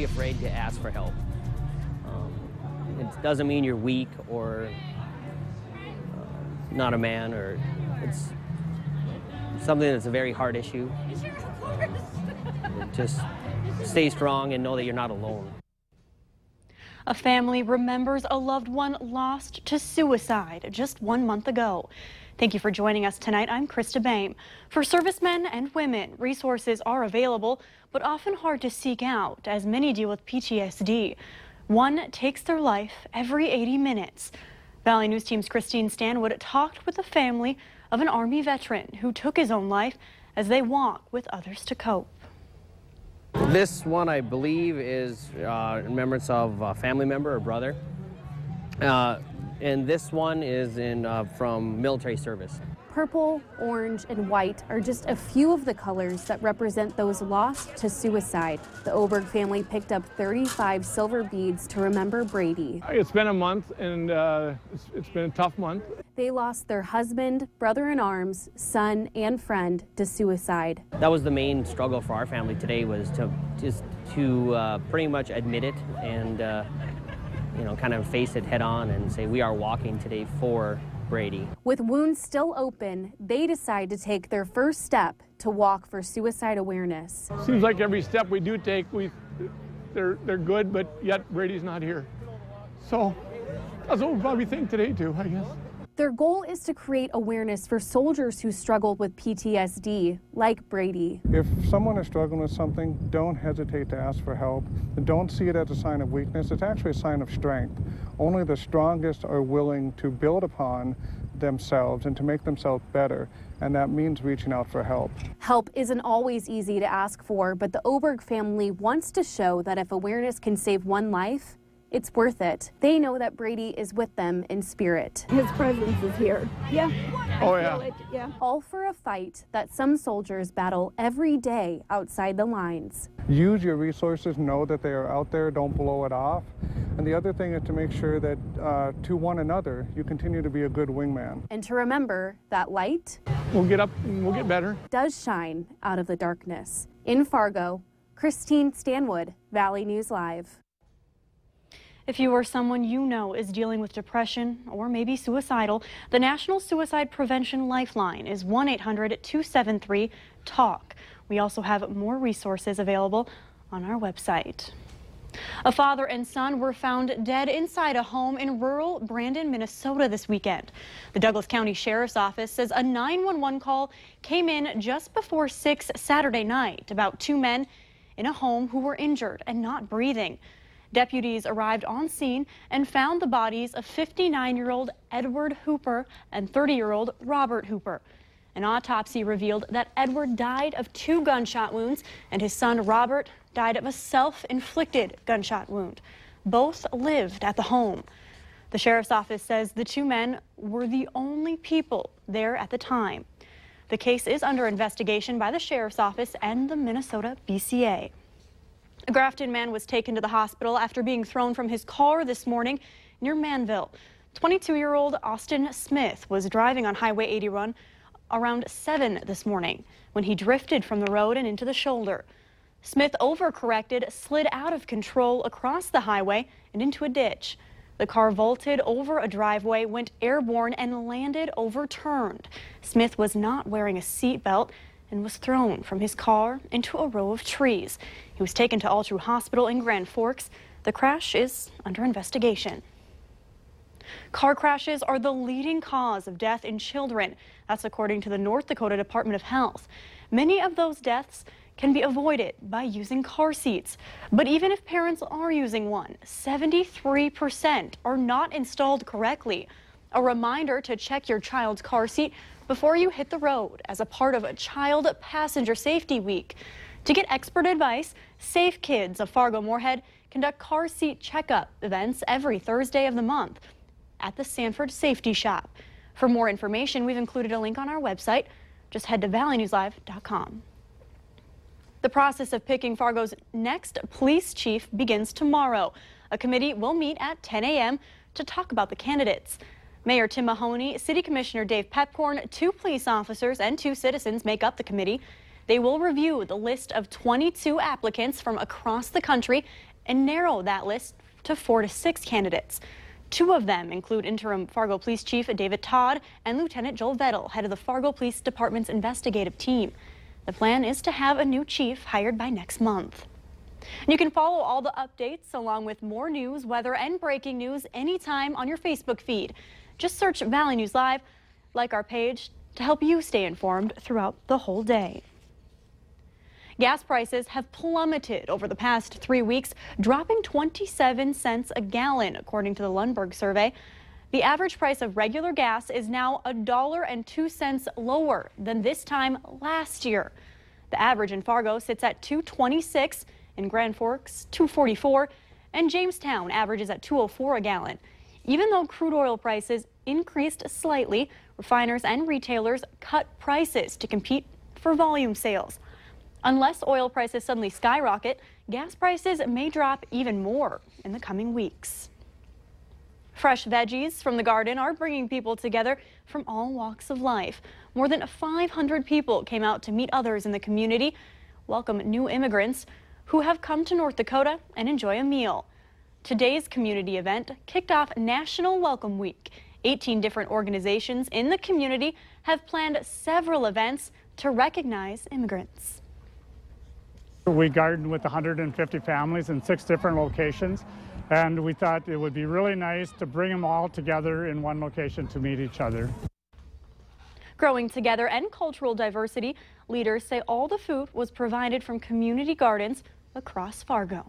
afraid to ask for help. It doesn't mean you're weak or not a man, or it's something that's a very hard issue. Just stay strong and know that you're not alone. A family remembers a loved one lost to suicide just 1 month ago. Thank you for joining us tonight. I'm Krista Baim. For servicemen and women, resources are available, but often hard to seek out as many deal with PTSD. One takes their life every 80 minutes. Valley News Team's Christine Stanwood talked with the family of an Army veteran who took his own life as they walk with others to cope. This one, I believe, is in remembrance of a family member or brother. And this one is from military service. Purple, orange, and white are just a few of the colors that represent those lost to suicide. The Oberg family picked up 35 silver beads to remember Brady. It's been a month, and it's been a tough month. They lost their husband, brother-in-arms, son, and friend to suicide. That was the main struggle for our family today, was to pretty much admit it and kind of face it head on and say we are walking today for Brady. With wounds still open, they decide to take their first step to walk for suicide awareness. Seems like every step we do take, they're good, but yet Brady's not here. So that's what we'll probably think today too, I guess. Their goal is to create awareness for soldiers who struggle with PTSD, like Brady. If someone is struggling with something, don't hesitate to ask for help. Don't see it as a sign of weakness. It's actually a sign of strength. Only the strongest are willing to build upon themselves and to make themselves better, and that means reaching out for help. Help isn't always easy to ask for, but the Oberg family wants to show that if awareness can save one life, it's worth it. They know that Brady is with them in spirit. His presence is here. Yeah. Oh, yeah. Yeah. All for a fight that some soldiers battle every day outside the lines. Use your resources, know that they are out there, don't blow it off. And the other thing is to make sure that to one another, you continue to be a good wingman. And to remember that light We'll get up and we'll get better. does shine out of the darkness. In Fargo, Christine Stanwood, Valley News Live. If you or someone you know is dealing with depression or maybe suicidal, the National Suicide Prevention Lifeline is 1-800-273-TALK. We also have more resources available on our website. A father and son were found dead inside a home in rural Brandon, Minnesota this weekend. The Douglas County Sheriff's Office says a 911 call came in just before 6 Saturday night about two men in a home who were injured and not breathing. Deputies arrived on scene and found the bodies of 59-year-old Edward Hooper and 30-year-old Robert Hooper. An autopsy revealed that Edward died of 2 gunshot wounds and his son Robert died of a self-inflicted gunshot wound. Both lived at the home. The sheriff's office says the 2 men were the only people there at the time. The case is under investigation by the sheriff's office and the Minnesota BCA. A Grafton man was taken to the hospital after being thrown from his car this morning near Manville. 22-year-old Austin Smith was driving on Highway 81 around 7 this morning when he drifted from the road and into the shoulder. Smith overcorrected, slid out of control across the highway and into a ditch. The car vaulted over a driveway, went airborne, and landed overturned. Smith was not wearing a seatbelt and was thrown from his car into a row of trees. He was taken to Altru Hospital in Grand Forks. The crash is under investigation. Car crashes are the leading cause of death in children. That's according to the North Dakota Department of Health. Many of those deaths can be avoided by using car seats. But even if parents are using one, 73% are not installed correctly. A reminder to check your child's car seat before you hit the road as a part of a Child Passenger Safety Week. To get expert advice, Safe Kids of Fargo-Moorhead conduct car seat checkup events every Thursday of the month at the Sanford Safety Shop. For more information, we've included a link on our website. Just head to valleynewslive.com. The process of picking Fargo's next police chief begins tomorrow. A committee will meet at 10 a.m. to talk about the candidates. Mayor Tim Mahoney, City Commissioner Dave Pepcorn, 2 police officers, and 2 citizens make up the committee. They will review the list of 22 applicants from across the country and narrow that list to 4 to 6 candidates. 2 of them include interim Fargo Police Chief David Todd and Lieutenant Joel Vettel, head of the Fargo Police Department's investigative team. The plan is to have a new chief hired by next month. And you can follow all the updates along with more news, weather, and breaking news anytime on your Facebook feed. Just search Valley News Live, like our page to help you stay informed throughout the whole day. Gas prices have plummeted over the past 3 weeks, dropping 27 cents a gallon, according to the Lundberg survey. The average price of regular gas is now $1.02 lower than this time last year. The average in Fargo sits at $2.26, in Grand Forks $2.44, and Jamestown averages at $2.04 a gallon. Even though crude oil prices increased slightly, refiners and retailers cut prices to compete for volume sales. Unless oil prices suddenly skyrocket, gas prices may drop even more in the coming weeks. Fresh veggies from the garden are bringing people together from all walks of life. More than 500 people came out to meet others in the community, welcome new immigrants who have come to North Dakota and enjoy a meal. Today's community event kicked off National Welcome Week. 18 different organizations in the community have planned several events to recognize immigrants. We garden with 150 families in 6 different locations, and we thought it would be really nice to bring them all together in one location to meet each other. Growing together and cultural diversity, leaders say all the food was provided from community gardens across Fargo.